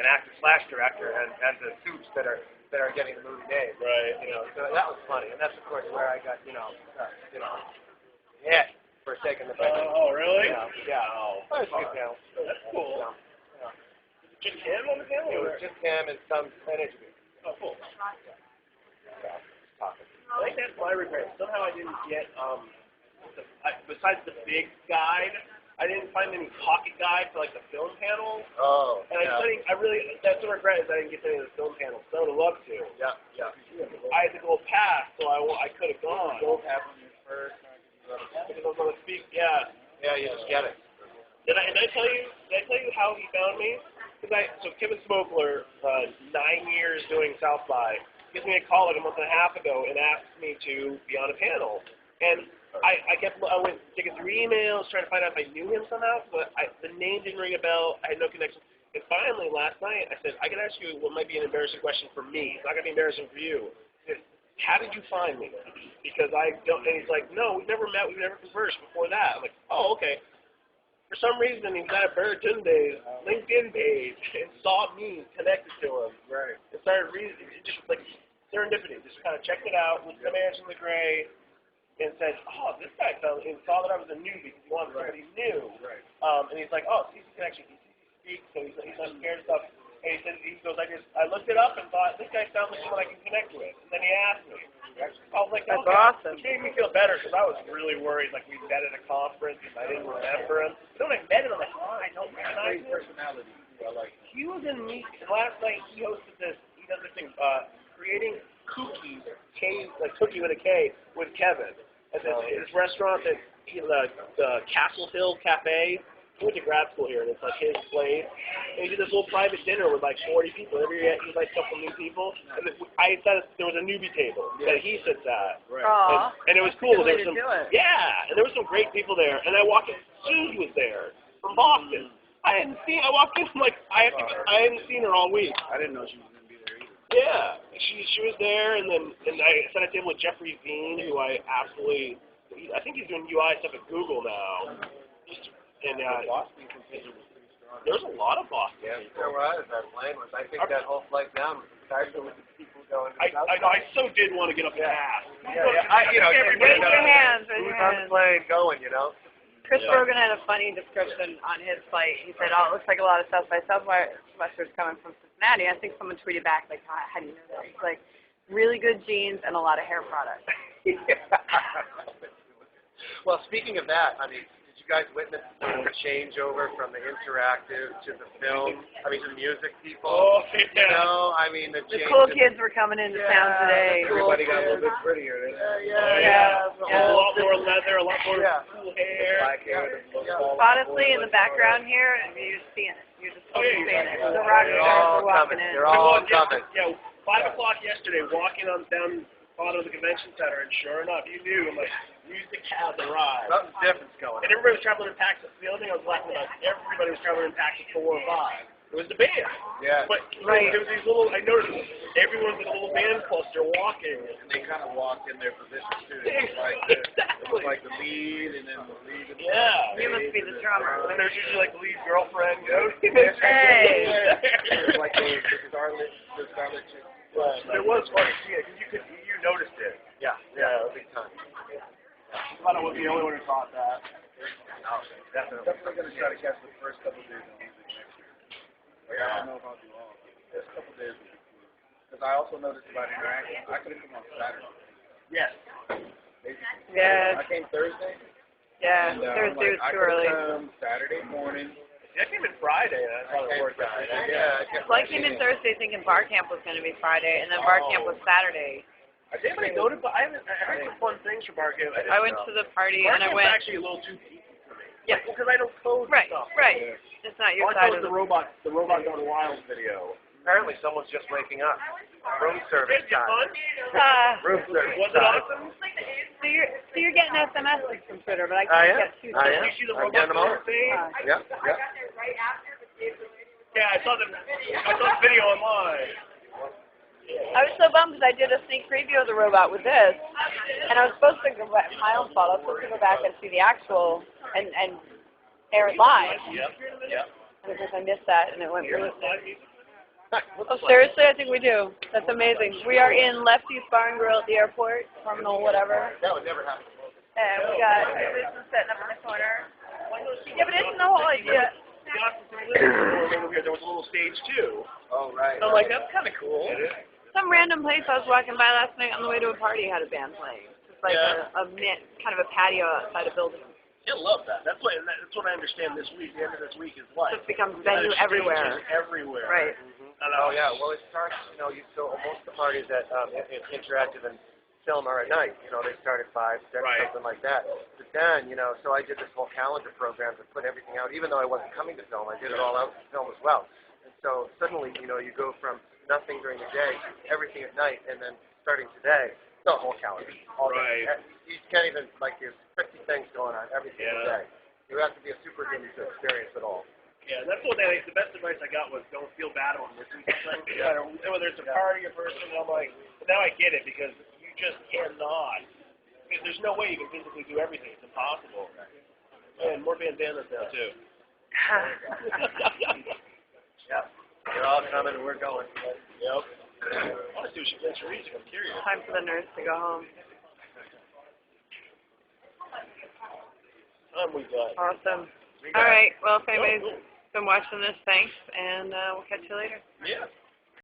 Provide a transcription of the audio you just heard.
actor/director and the suits that are getting the movie made. Right. So that was funny, and that's of course where I got hit for taking the picture. Oh, really? Yeah. Oh, That was a good panel. that's cool. Yeah. Just him on the panel? It was just him and some interview. Oh, cool. Talking. I think that's my regret. Somehow I didn't get, besides the big guide, I didn't find any pocket guide for like the film panel. Oh. And that's the regret, is I didn't get to any of the film panels. So I would have loved to. Yeah. I had to go past, so I could have gone. Both happened first. Because I was going to speak, yeah. Yeah, you just get it. Did I tell you how he found me? So Kevin Smokler, 9 years doing South by, gives me a call like a month and a half ago and asked me to be on a panel. And I went digging through emails, trying to find out if I knew him somehow, but the name didn't ring a bell. I had no connection. And finally, last night, I said, I can ask you what might be an embarrassing question for me. It's not going to be embarrassing for you. I said, how did you find me? Because I don't, and he's like, no, we've never met, we've never conversed before that. I'm like, oh, okay. For some reason, he got a Baratunde's LinkedIn page and saw me connected to him. Right. And started reading, just like serendipity. Just kind of checked it out, looked at Mansion the Gray, and said, oh, this guy found me, and saw that I was a newbie because he wanted somebody new. Right. And he's like, oh, CC can actually speak, so he's not scared of stuff. And he said, I looked it up and thought, this guy sounds like someone I can connect with. And then he asked me. I was like, that's okay. awesome. Which made me feel better because I was really worried, like we met at a conference and I didn't remember him. But when I met him, I'm like, oh, I don't recognize him. Personality. I like. He was in me, and last night he hosted this, he does this thing, creating cookies, like cookie with a K, with Kevin. At his restaurant at the Castle Hill Cafe. He went to grad school here, and it's like his place. And he did this little private dinner with like 40 people. Every year he like a couple new people. And I said there was a newbie table that he sits at. Right. And it was cool. Good There way was to do it. and there were some great people there. And I walked in, Suze was there from Boston. I walked in, I'm like, I hadn't seen her all week. I didn't know she was going to be there either. Yeah, she was there, and I sat at a table with Jeffrey Veen, who I think he's doing UI stuff at Google now. And Boston contingent was pretty strong. there was a lot of Boston. Yes, there was. That plane was. I think that whole flight down was excited with the people going. I so did want to get up and ask. Raise your hands, raise your Who's on the hands. plane going? Chris Rogan had a funny description on his flight. He said, oh, it looks like a lot of South by Southwesters coming from Cincinnati. I think someone tweeted back, like, how do you know that? He's like, really good jeans and a lot of hair products. Well, speaking of that, did you guys witness the changeover from the interactive to the film? To the music people? Oh, yeah. The cool kids were coming into town today. Everybody got a little bit prettier. Yeah. A lot more leather, a lot more cool hair. Black hair. Honestly, in the background here, you're just seeing it. You're just seeing it. The rock They're stars all are walking coming. in. They're all coming. Yeah, 5 o'clock yesterday, walking on down bottom of the convention center, and sure enough, you knew, I'm like, music has arrived. Something different's going on. And everybody was traveling in packs. The other thing I was laughing about, everybody was traveling in packs of 4 or 5. It was the band. Yeah. But there was these little, I noticed everyone's in a little band cluster walking. And they kind of walked in their positions too. It was like the lead, and then the lead. Yeah. You must be the drummer. And there's usually like the lead girlfriend, Hey. It was like the Scarlet chick. It was funny to see it, because you noticed it. Yeah, big time. I thought I was the only one who thought that. No, definitely. I'm going to try to catch the first couple days of music next year. I don't know if I'll do all of it. First couple days will be cool. Because I also noticed about interaction, I could have come on Saturday. Yes. Basically. Yes. I came Thursday. Yeah, And, Thursday was I too could early. come Saturday morning. I came in Friday, and that's how it worked out. Well, I came in Thursday thinking bar camp was going to be Friday, and then bar camp was Saturday. Has anybody go to? I heard some fun things from Bar Camp. I went to the party, and I went. Bar Camp's actually a little too deep for me. Yeah. Because I don't code Right, stuff. right. It's not your All side I know of is the robot going wild video. Apparently someone's just waking up. Room service Is it time. fun? Room service Was it time. awesome? So you're getting SMSs from Twitter, but I I can't am. get two. I am. Did you see the I'm robot getting them all. thing? Yep. Yeah, I saw the video online. I was so bummed because I did a sneak preview of the robot with this, and I was supposed to go back, my own fault, I was supposed to go back and see the actual and air it live. Yep. And of course I missed that, and it went really. Oh, seriously? I think we do. That's amazing. We are in Lefty's Bar and Grill at the airport, terminal, whatever. That would never happen. And we got Susan setting up in the corner. Yeah, but isn't the whole idea? There was a little stage too. Oh, right. I'm like, that's kind of cool. Some random place I was walking by last night on the way to a party had a band playing. It's like kind of a patio outside a building. I love that. That's what I understand this week. The end of this week is what? It becomes venue everywhere. Everywhere. Right. Oh yeah. Well, it starts. So most of the parties that interactive and film are at night. They start at 5, 6, Right. something like that. But then, so I did this whole calendar program to put everything out. Even though I wasn't coming to film, I did it all out to film as well. And so suddenly, you go from nothing during the day to everything at night, and then starting today, the whole calendar. All day. Right. You can't even there's 50 things going on every single day. You have to be a super human to experience it all. Yeah, that's what the best advice I got was don't feel bad about missing something. Whether it's a party or person, I'm like, now I get it because you just cannot. Because there's no way you can physically do everything. It's impossible. And more bandanas now too. Yeah. They're all coming and we're going. Yep. I want to see what she thinks for music. I'm curious. Time for the nurse to go home. We got. Awesome. All right. Well, if anybody's been watching this, thanks, and we'll catch you later. Yeah.